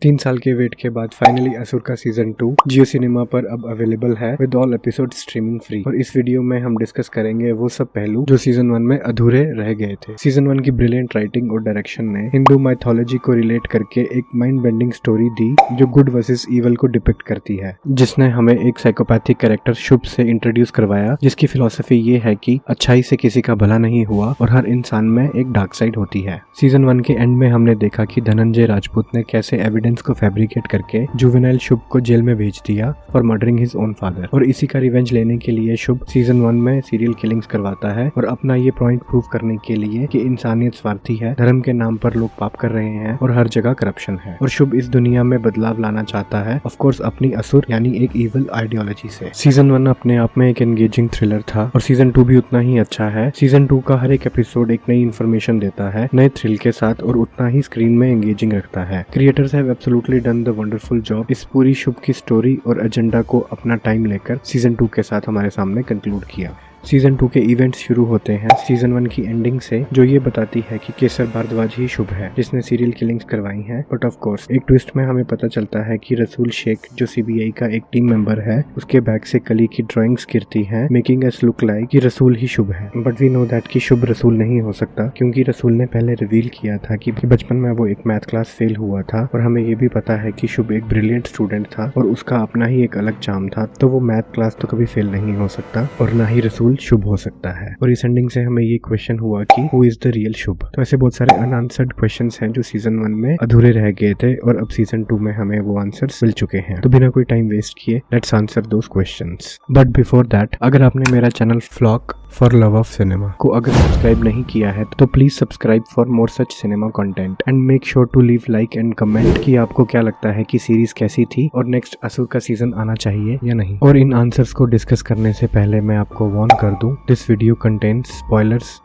3 साल के वेट के बाद फाइनली असुर का सीजन 2 जियो सिनेमा पर अब अवेलेबल है with all episode streaming free. और इस वीडियो में हम डिस्कस करेंगे वो सब पहलू जो सीजन 1 में अधूरे रह गए थे। सीजन 1 की ब्रिलियंट राइटिंग और डायरेक्शन ने हिंदू माइथोलॉजी को रिलेट करके एक माइंड बेंडिंग स्टोरी दी जो गुड वर्सेस इवल को डिपिक्ट करती है, जिसने हमें एक साइकोपैथिक कैरेक्टर शुभ से इंट्रोड्यूस करवाया जिसकी फिलॉसफी ये है कि अच्छाई से किसी का भला नहीं हुआ और हर इंसान में एक डार्क साइड होती है। सीजन 1 के एंड में हमने देखा कि धनंजय राजपूत ने कैसे एविडेंस को फैब्रिकेट करके जुवेनाइल शुभ को जेल में भेज दिया for murdering his own father, और इसी का रिवेंज लेने के लिए शुभ सीजन 1 में सीरियल किलिंग्स करवाता है और अपना ये पॉइंट प्रूव करने के लिए कि इंसानियत स्वार्थी है, धर्म के नाम पर लोग पाप कर रहे हैं और हर जगह करप्शन है, और शुभ इस दुनिया में बदलाव लाना चाहता है, ऑफ कोर्स अपनी असुर यानी एक इविल आइडियोलॉजी से। सीजन 1 अपने आप में एक एंगेजिंग थ्रिलर था और सीजन 2 भी उतना ही अच्छा है। सीजन 2 का हर एक एपिसोड एक नई इन्फॉर्मेशन देता है नए थ्रिल के साथ और उतना ही स्क्रीन में एंगेजिंग रखता है। Creators have absolutely done the wonderful job इस पूरी शुभ की स्टोरी और एजेंडा को अपना टाइम लेकर सीजन 2 के साथ हमारे सामने कंक्लूड किया। सीजन 2 के इवेंट्स शुरू होते हैं सीजन 1 की एंडिंग से, जो ये बताती है कि केसर भारद्वाज ही शुभ है जिसने सीरियल किलिंग्स करवाई हैं। बट ऑफ कोर्स एक ट्विस्ट में हमें पता चलता है कि रसूल शेख जो सीबीआई का एक टीम मेंबर है उसके बैग से कली की ड्राइंग्स गिरती हैं मेकिंग अस लुक लाइक कि रसूल ही शुभ है। बट वी नो दैट कि शुभ रसूल नहीं हो सकता क्योंकि रसूल ने पहले रिवील किया था कि बचपन में वो एक मैथ क्लास फेल हुआ था और हमें ये भी पता है कि शुभ एक ब्रिलियंट स्टूडेंट था और उसका अपना ही एक अलग चार्म था, तो वो मैथ क्लास तो कभी फेल नहीं हो सकता और ना ही रसूल शुभ हो सकता है। और इस एंडिंग से हमें ये क्वेश्चन हुआ कि हु इज द रियल शुभ। तो ऐसे बहुत सारे अनआंसर्ड क्वेश्चंस हैं जो सीजन 1 में अधूरे रह गए थे और अब सीजन 2 में हमें वो आंसर्स मिल चुके हैं। तो बिना कोई टाइम वेस्ट किए let's answer those questions. But before that, अगर आपने मेरा channel flock for love of cinema को अगर सब्सक्राइब नहीं किया है तो please subscribe for more such cinema content and make sure to leave like and comment कि आपको क्या लगता है कि सीरीज कैसी थी और नेक्स्ट असुर का सीजन आना चाहिए या नहीं। और इन आंसर्स को डिस्कस करने से पहले मैं आपको वार्न कर दूं, दिस वीडियो कंटेन्स स्पॉयलर्स।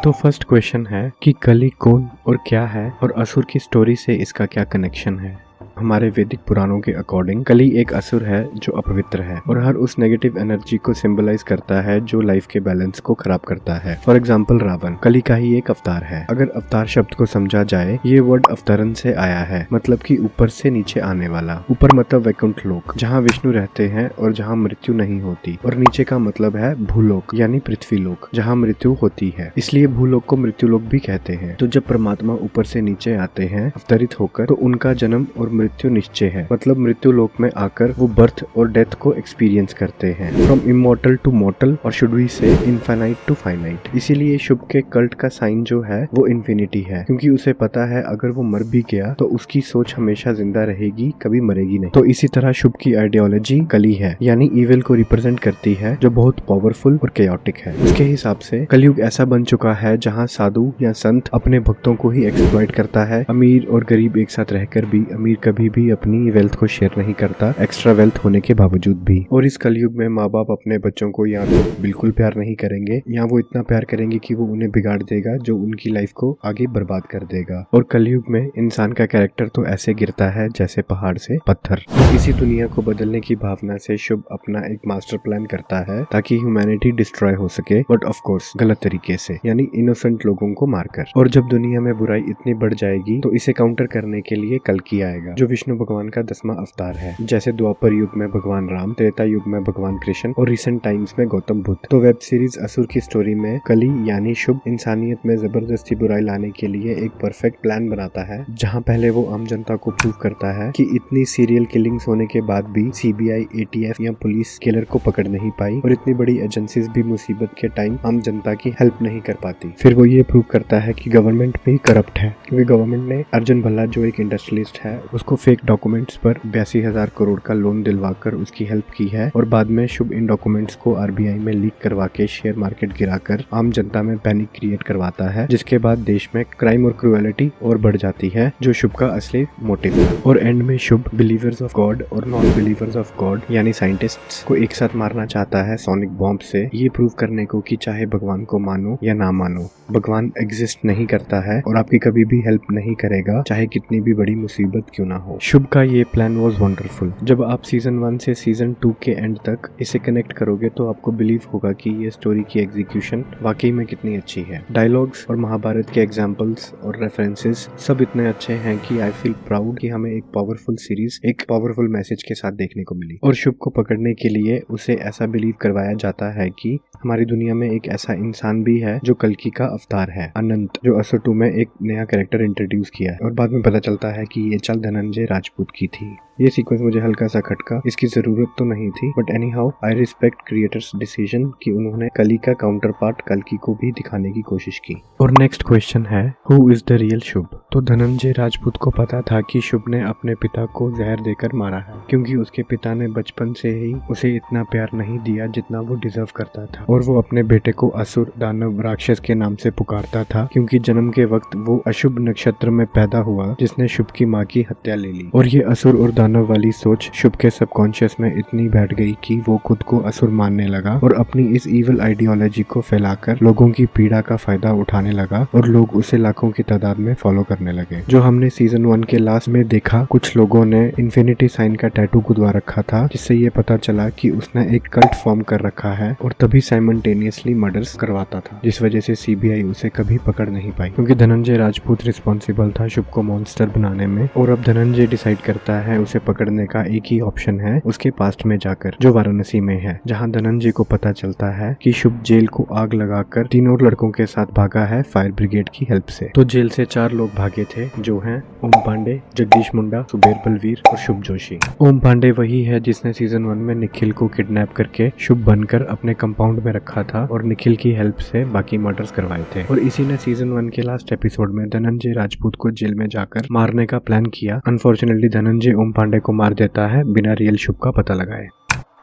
तो फर्स्ट क्वेश्चन है कि कली कौन और क्या है और असुर की स्टोरी से इसका क्या कनेक्शन है। हमारे वैदिक पुराणों के अकॉर्डिंग कली एक असुर है जो अपवित्र है और हर उस नेगेटिव एनर्जी को सिंबलाइज करता है जो लाइफ के बैलेंस को खराब करता है। फॉर एग्जाम्पल रावण कली का ही एक अवतार है। अगर अवतार शब्द को समझा जाए, ये वर्ड अवतरण से आया है, मतलब कि ऊपर से नीचे आने वाला। ऊपर मतलब वैकुंठ लोक जहाँ विष्णु रहते हैं और जहाँ मृत्यु नहीं होती, और नीचे का मतलब है भूलोक यानी पृथ्वी लोक जहाँ मृत्यु होती है, इसलिए भूलोक को मृत्यु लोक भी कहते हैं। तो जब परमात्मा ऊपर से नीचे आते हैं अवतरित होकर, तो उनका जन्म और मृत्यु निश्चय है, मतलब मृत्यु लोक में आकर वो बर्थ और डेथ को एक्सपीरियंस करते हैं, फ्रॉम इमॉर्टल टू मॉर्टल और शुड वी से इनफाइनाइट टू फाइनाइट। इसीलिए शुभ के कल्ट का साइन जो है वो इन्फिनिटी है, क्योंकि उसे पता है अगर वो मर भी गया तो उसकी सोच हमेशा जिंदा रहेगी, कभी मरेगी नहीं। तो इसी तरह शुभ की आइडियोलॉजी कली है, यानी इविल को रिप्रेजेंट करती है जो बहुत पावरफुल और केयोटिक है। उसके हिसाब से कलयुग ऐसा बन चुका है जहाँ साधु या संत अपने भक्तों को ही एक्सप्लॉइट करता है। अमीर और गरीब एक साथ रहकर भी अमीर कभी भी अपनी वेल्थ को शेयर नहीं करता, एक्स्ट्रा वेल्थ होने के बावजूद भी। और इस कलयुग में माँ बाप अपने बच्चों को या तो बिल्कुल प्यार नहीं करेंगे या वो इतना प्यार करेंगे कि वो उन्हें बिगाड़ देगा जो उनकी लाइफ को आगे बर्बाद कर देगा। और कलयुग में इंसान का कैरेक्टर तो ऐसे गिरता है जैसे पहाड़ से पत्थर। तो इसी दुनिया को बदलने की भावना से शुभ अपना एक मास्टर प्लान करता है ताकि ह्यूमैनिटी डिस्ट्रॉय हो सके, बट ऑफ कोर्स गलत तरीके से, यानी इनोसेंट लोगों को मारकर। और जब दुनिया में बुराई इतनी बढ़ जाएगी तो इसे काउंटर करने के लिए कल्कि आएगा जो विष्णु भगवान का 10वां अवतार है। जैसे द्वापर युग में भगवान राम, त्रेता युग में भगवान कृष्ण और रिसेंट टाइम्स में गौतम बुद्ध। तो वेब सीरीज असुर की स्टोरी में कली यानी शुभ इंसानियत में जबरदस्ती बुराई लाने के लिए एक परफेक्ट प्लान बनाता है, जहां पहले वो आम जनता को प्रूव करता है कि इतनी सीरियल किलिंग्स होने के बाद भी सीबीआई, एटीएफ या पुलिस किलर को पकड़ नहीं पाई और इतनी बड़ी एजेंसीज भी मुसीबत के टाइम आम जनता की हेल्प नहीं कर पाती। फिर वो ये प्रूव करता है कि गवर्नमेंट भी करप्ट है, क्योंकि गवर्नमेंट ने अर्जुन भल्ला जो एक इंडस्ट्रियलिस्ट है उसको फेक डॉक्यूमेंट्स पर 82,000 करोड़ का लोन दिलवाकर उसकी हेल्प की है, और बाद में शुभ इन डॉक्यूमेंट्स को आरबीआई में लीक करवा के शेयर मार्केट गिराकर आम जनता में पैनिक क्रिएट करवाता है, जिसके बाद देश में क्राइम और क्रुएलिटी और बढ़ जाती है जो शुभ का असली मोटिव है। और एंड में शुभ बिलीवर्स ऑफ गॉड और नॉन बिलीवर्स ऑफ गॉड यानी साइंटिस्ट्स को एक साथ मारना चाहता है सोनिक बॉम्ब से, ये प्रूव करने को कि चाहे भगवान को मानो या ना मानो, भगवान एग्जिस्ट नहीं करता है और आपकी कभी भी हेल्प नहीं करेगा, चाहे कितनी भी बड़ी मुसीबत क्यों ना हो। शुभ का ये प्लान वॉज वंडरफुल। जब आप सीजन 1 से सीजन 2 के एंड तक इसे कनेक्ट करोगे तो आपको बिलीव होगा कि ये स्टोरी की एग्जीक्यूशन वाकई में कितनी अच्छी है। डायलॉग्स और महाभारत के एग्जाम्पल्स और रेफरेंसेस सब इतने अच्छे हैं कि आई फील प्राउड कि हमें एक पावरफुल सीरीज एक पावरफुल मैसेज के साथ देखने को मिली। और शुभ को पकड़ने के लिए उसे ऐसा बिलीव करवाया जाता है कि हमारी दुनिया में एक ऐसा इंसान भी है जो कल्कि का अवतार है, अनंत, जो असुर 2 में एक नया कैरेक्टर इंट्रोड्यूस किया है। और बाद में पता चलता है कि ये चाल धनंजय राजपूत की थी। ये सीक्वेंस मुझे हल्का सा खटका, इसकी जरूरत तो नहीं थी, but any how I respect creators decision कि उन्होंने कली का काउंटर पार्ट कल्कि को भी दिखाने की कोशिश की। और नेक्स्ट क्वेश्चन है, हु इज द रियल शुभ? तो धनंजय राजपूत को पता था कि शुभ ने अपने पिता को जहर देकर मारा है, क्योंकि उसके पिता ने बचपन से ही उसे इतना प्यार नहीं दिया जितना वो डिजर्व करता था। और वो अपने बेटे को असुर, दानव, राक्षस के नाम से पुकारता था, क्योंकि जन्म के वक्त वो अशुभ नक्षत्र में पैदा हुआ जिसने शुभ की माँ की हत्या ले ली। और ये असुर और दानव वाली सोच शुभ के सबकॉन्शियस में इतनी बैठ गई कि वो खुद को असुर मानने लगा और अपनी इस इविल आइडियोलॉजी को फैलाकर लोगों की पीड़ा का फायदा उठाने लगा। और लोग उसे लाखों की तादाद में फॉलो करने लगे। जो हमने सीजन 1 के लास्ट में देखा, कुछ लोगों ने इन्फिनिटी साइन का टैटू गुदवा रखा था, जिससे ये पता चला कि उसने एक कल्ट फॉर्म कर रखा है और तभी साइमल्टेनियसली मर्डर्स करवाता था, जिस वजह से सीबीआई उसे कभी पकड़ नहीं पाई, क्योंकि धनंजय राजपूत रिस्पॉन्सिबल था शुभ को मॉन्स्टर बनाने में। और अब धनंजय डिसाइड करता है उसे पकड़ने का एक ही ऑप्शन है उसके पास्ट में जाकर, जो वाराणसी में है, जहाँ धनंजय को पता चलता है कि शुभ जेल को आग लगाकर 3 और लड़कों के साथ भागा है फायर ब्रिगेड की हेल्प से। तो जेल से 4 लोग भागे थे, जो हैं ओम पांडे, जगदीश मुंडा, सुबेर बलवीर और शुभ जोशी। ओम पांडे वही है जिसने सीजन 1 में निखिल को किडनैप करके शुभ बनकर अपने कंपाउंड में रखा था और निखिल की हेल्प से बाकी मर्डर्स करवाए थे। और इसी ने सीजन 1 के लास्ट एपिसोड में धनंजय राजपूत को जेल में जाकर मारने का प्लान किया। अनफॉर्चुनेटली धनंजय ओम पांडे को मार देता है बिना रियल शुभ का पता लगाए।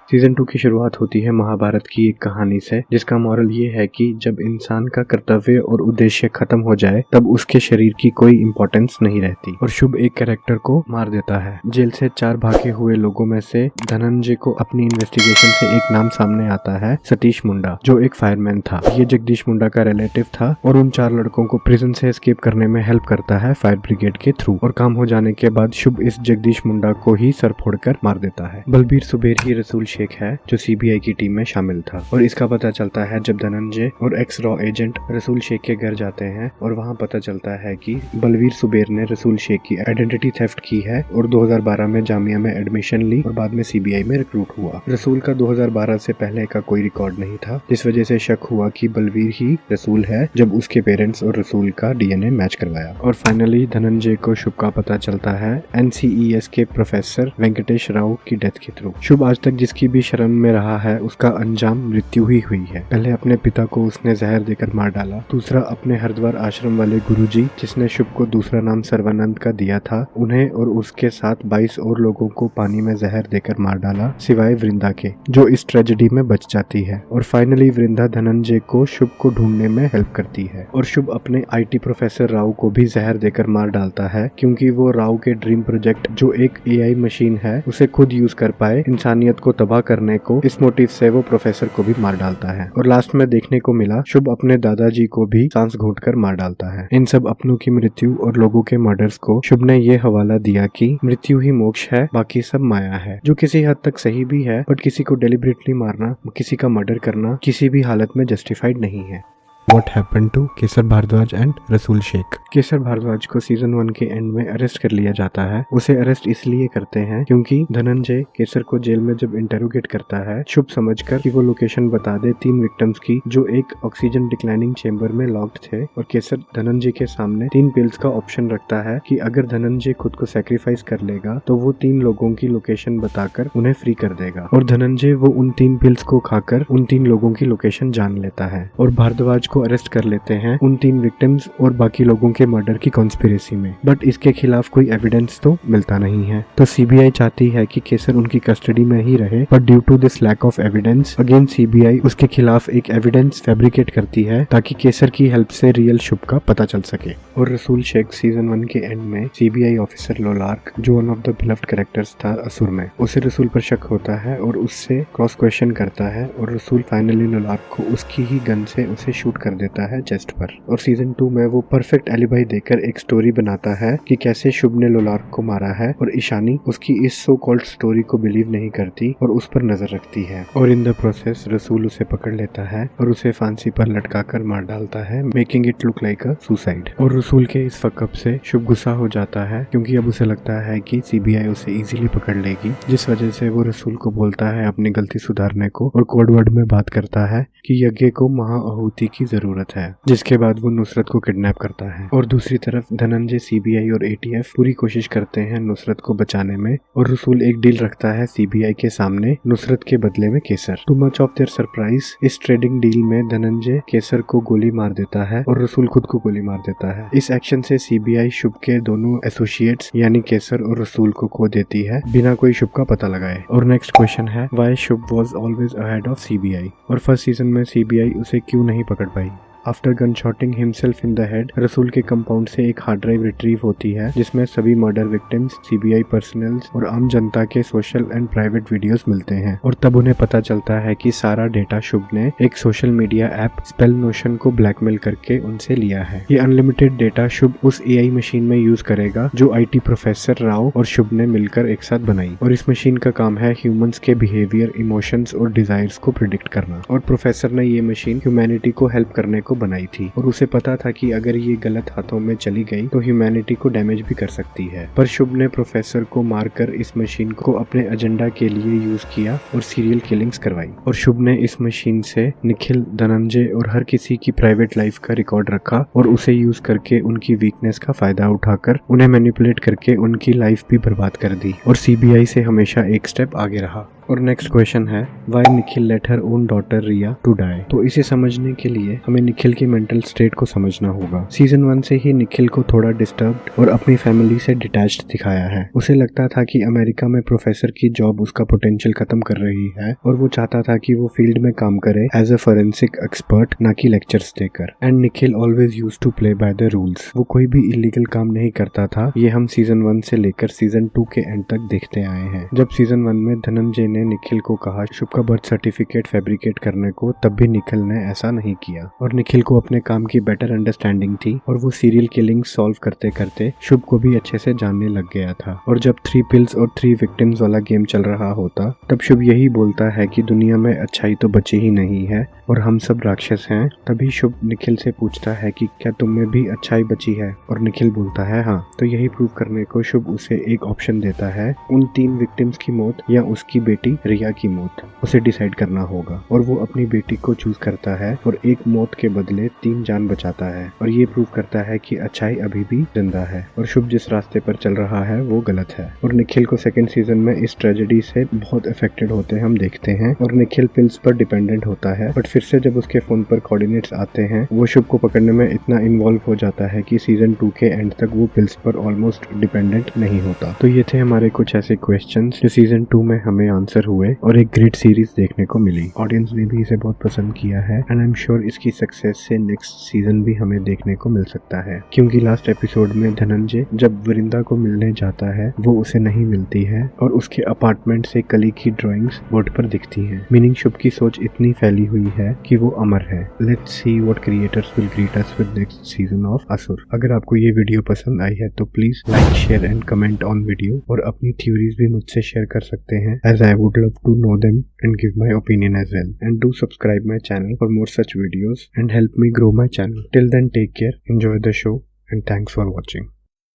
सीजन 2 की शुरुआत होती है महाभारत की एक कहानी से, जिसका मॉरल ये है कि जब इंसान का कर्तव्य और उद्देश्य खत्म हो जाए तब उसके शरीर की कोई इम्पोर्टेंस नहीं रहती। और शुभ एक कैरेक्टर को मार देता है। जेल से 4 भागे हुए लोगों में से धनंजय को अपनी इन्वेस्टिगेशन से एक नाम सामने आता है, सतीश मुंडा, जो एक फायरमैन था। ये जगदीश मुंडा का रिलेटिव था और उन 4 लड़कों को प्रिजन से एस्केप करने में हेल्प करता है फायर ब्रिगेड के थ्रू। और काम हो जाने के बाद शुभ इस जगदीश मुंडा को ही सर फोड़कर मार देता है। बलबीर सुबेर ही रसूल शेख है, जो सीबीआई की टीम में शामिल था। और इसका पता चलता है जब धनंजय और एक्स रॉ एजेंट रसूल शेख के घर जाते हैं और वहां पता चलता है कि बलबीर सुबेर ने रसूल शेख की आइडेंटिटी थेफ्ट की है और 2012 में जामिया में एडमिशन ली और बाद में सीबीआई में रिक्रूट हुआ। रसूल का 2012 से पहले का कोई रिकॉर्ड नहीं था, जिस वजह से शक हुआ कि बलबीर ही रसूल है, जब उसके पेरेंट्स और रसूल का डीएनए मैच करवाया। और फाइनली धनंजय को शुभ का पता चलता है NCES के प्रोफेसर वेंकटेश राव की डेथ के थ्रू। शुभ आज तक जिसकी भी शरण में रहा है उसका अंजाम मृत्यु ही हुई है। पहले अपने पिता को उसने जहर देकर मार डाला, दूसरा अपने हरिद्वार आश्रम वाले गुरुजी जिसने शुभ को दूसरा नाम सर्वानंद का दिया था, उन्हें और उसके साथ 22 और लोगों को पानी में जहर देकर मार डाला, सिवाय वृंदा के, जो इस ट्रेजेडी में बच जाती है। और फाइनली वृंदा धनंजय को शुभ को ढूंढने में हेल्प करती है और शुभ अपने IT प्रोफेसर राव को भी जहर देकर मार डालता है, क्योंकि वो राव के ड्रीम प्रोजेक्ट, जो एक AI मशीन है, उसे खुद यूज कर पाए इंसानियत को तबाह करने को। इस मोटिव से वो प्रोफेसर को भी मार डालता है। और लास्ट में देखने को मिला शुभ अपने दादाजी को भी सांस घोंटकर मार डालता है। इन सब अपनों की मृत्यु और लोगों के मर्डर्स को शुभ ने ये हवाला दिया कि मृत्यु ही मोक्ष है, बाकी सब माया है, जो किसी हद तक सही भी है, बट किसी को डेलिबरेटली मारना, किसी का मर्डर करना किसी भी हालत में जस्टिफाइड नहीं है। What happened to Kesar Bhardwaj and Rasool Sheikh? केसर भारद्वाज को सीजन 1 के एंड में अरेस्ट कर लिया जाता है। उसे अरेस्ट इसलिए करते हैं क्योंकि धनंजय केसर को जेल में जब इंटेरोगेट करता है, शुभ समझकर कि वो लोकेशन बता दे 3 विक्टिम्स की, जो एक ऑक्सीजन डिक्लाइनिंग चेंबर में लॉक्ड थे। और केसर धनंजय के सामने 3 पिल्स का ऑप्शन रखता है कि अगर धनंजय खुद को सैक्रिफाइस कर लेगा तो वो 3 लोगों की लोकेशन बताकर उन्हें फ्री कर देगा। और धनंजय वो उन 3 पिल्स को खाकर उन 3 लोगों की लोकेशन जान लेता है और भारद्वाज को अरेस्ट कर लेते हैं उन 3 विक्टिम्स और बाकी लोगों के मर्डर की कॉन्स्पिरेसी में। बट इसके खिलाफ कोई एविडेंस तो मिलता नहीं है, तो सीबीआई चाहती है कि केसर उनकी कस्टडी में ही रहे। But due to this lack of evidence, again CBI उसके खिलाफ एक एविडेंस फैब्रिकेट करती है ताकि केसर की हेल्प से रियल शुभ का पता चल सके। और रसूल शेख सीजन 1 के एंड में सीबीआई ऑफिसर लोलार्क, जो one of the beloved characters था असुर में, उसे रसूल पर शक होता है और उससे क्रॉस क्वेश्चन करता है। और रसूल फाइनली लोलार्क को उसकी ही गन से उसे शूट कर देता है चेस्ट पर। और सीजन 2 में वो परफेक्ट एलिबाई देकर एक स्टोरी बनाता है कि कैसे शुभ ने लोलार्क को मारा है, और ईशानी उसकी इस सो कॉल्ड स्टोरी को बिलीव नहीं करती और उस पर नजर रखती है। और इन द प्रोसेस रसूल उसे पकड़ लेता है और उसे फांसी पर लटकाकर मार डालता है, making it look like a suicide. और रसूल के इस फकअप से शुभ गुस्सा हो जाता है क्योंकि अब उसे लगता है कि सीबीआई उसे इजीली पकड़ लेगी, जिस वजह से वो रसूल को बोलता है अपनी गलती सुधारने को और कोड वर्ड में बात करता है कि यज्ञ को महाआहुति की जरूरत है, जिसके बाद वो नुसरत को किडनैप करता है। और दूसरी तरफ धनंजय, सीबीआई और एटीएफ पूरी कोशिश करते हैं नुसरत को बचाने में, और रसूल एक डील रखता है सीबीआई के सामने नुसरत के बदले में Kesar. To much of their surprise, इस ट्रेडिंग डील में धनंजय केसर को गोली मार देता है और रसूल खुद को गोली मार देता है। इस एक्शन से सीबीआई शुभ के दोनों एसोसिएट्स यानी केसर और रसूल को खो देती है बिना कोई शुभ का पता लगाए। और नेक्स्ट क्वेश्चन है, why Shubh was always ahead of CBI? और फर्स्ट सीजन में सीबीआई उसे क्यों नहीं पकड़ पाई? After gun shooting himself in the head, Rasool के कंपाउंड से एक हार्ड ड्राइव रिट्रीव होती है जिसमें सभी मर्डर विक्टिम्स, सीबीआई पर्सनल्स और आम जनता के सोशल एंड प्राइवेट वीडियोस मिलते हैं। और तब उन्हें पता चलता है कि सारा डेटा शुभ ने एक social media app spell notion को ब्लैकमेल करके उनसे लिया है। ये अनलिमिटेड डेटा शुभ उस एआई मशीन में यूज करेगा जो आईटी प्रोफेसर राव और शुभ ने मिलकर एक साथ बनाई। और इस मशीन का काम है ह्यूमंस के बिहेवियर, इमोशंस और डिजायर्स को प्रिडिक्ट करना। और प्रोफेसर ने ये मशीन ह्यूमैनिटी को हेल्प करने को बनाई थी और उसे पता था कि अगर ये गलत हाथों में चली गई तो ह्यूमैनिटी को डैमेज भी कर सकती है। पर शुभ ने प्रोफेसर को मारकर इस मशीन को अपने एजेंडा के लिए यूज किया और सीरियल किलिंग्स करवाई। और शुभ ने इस मशीन से निखिल, धनंजय और हर किसी की प्राइवेट लाइफ का रिकॉर्ड रखा और उसे यूज करके उनकी वीकनेस का फायदा उठाकर उन्हें मैनिपुलेट करके उनकी लाइफ भी बर्बाद कर दी और सीबीआई से हमेशा एक स्टेप आगे रहा। और नेक्स्ट क्वेश्चन है, why Nikhil let her own daughter Riya to die? तो इसे समझने के लिए हमें निखिल की मेंटल स्टेट को समझना होगा। सीजन 1 से ही निखिल को थोड़ा डिस्टर्ब्ड और अपनी फैमिली से डिटैच्ड दिखाया है। उसे लगता था कि अमेरिका में प्रोफेसर की जॉब उसका पोटेंशियल खत्म कर रही है और वो चाहता था कि वो फील्ड में काम करे एज अ फोरेंसिक एक्सपर्ट, ना कि लेक्चर्स देकर। And Nikhil always used to play by the rules. वो कोई भी इलीगल काम नहीं करता था। ये हम सीजन 1 से लेकर सीजन 2 के एंड तक देखते आए हैं। जब सीजन 1 में धनंजय ने निखिल को कहा शुभ का बर्थ सर्टिफिकेट फैब्रिकेट करने को, तब भी निखिल ने ऐसा नहीं किया। और निखिल को अपने काम की बेटर अंडरस्टैंडिंग थी और वो सीरियल किलिंग सॉल्व करते करते शुभ को भी अच्छे से जानने लग गया था। और जब 3 पिल्स और 3 विक्टिम्स वाला गेम चल रहा होता तब शुभ यही बोलता है कि दुनिया में अच्छाई तो बची ही नहीं है और हम सब राक्षस हैं। तभी शुभ निखिल से पूछता है कि क्या तुम में भी अच्छाई बची है, और निखिल बोलता है हाँ। तो यही प्रूव करने को शुभ उसे एक ऑप्शन देता है, उन 3 विक्टिम्स की मौत या उसकी बेटी रिया की मौत, उसे डिसाइड करना होगा। और वो अपनी बेटी को चूज करता है और एक मौत के बदले 3 जान बचाता है। और ये प्रूव करता है कि अच्छाई अभी भी जिंदा है और शुभ जिस रास्ते पर चल रहा है वो गलत है। और निखिल को सेकंड सीजन में इस ट्रेजेडी से बहुत अफेक्टेड होते हम देखते हैं और निखिल पिल्स पर डिपेंडेंट होता है। बट फिर से जब उसके फोन पर कोऑर्डिनेट्स आते हैं वो शुभ को पकड़ने में इतना इन्वॉल्व हो जाता है कि सीजन 2 के एंड तक वो पिल्स पर ऑलमोस्ट डिपेंडेंट नहीं होता। तो ये थे हमारे कुछ ऐसे क्वेश्चंस जो सीजन 2 में हमें आंसर हुए और एक ग्रेट सीरीज देखने को मिली। ऑडियंस ने भी इसे बहुत पसंद किया है एंड आई एम श्योर इसकी सक्सेस से नेक्स्ट सीजन भी हमें देखने को मिल सकता है, क्योंकि लास्ट एपिसोड में धनंजय जब वृंदा को मिलने जाता है वो उसे नहीं मिलती है और उसके अपार्टमेंट से कली की ड्राइंग्स बोर्ड पर दिखती हैं। मीनिंग शुभ की सोच इतनी फैली हुई है कि वो अमर है। Let's see what creators will greet us with next season of Asur. अगर आपको ये वीडियो पसंद आई है तो please like, share and comment on video और अपनी थ्योरीज भी मुझसे शेयर कर सकते हैं, as I would love to know them and give my opinion as well. And do subscribe my channel for more such videos and help me grow my channel. Till then, take care, enjoy the show and thanks for watching.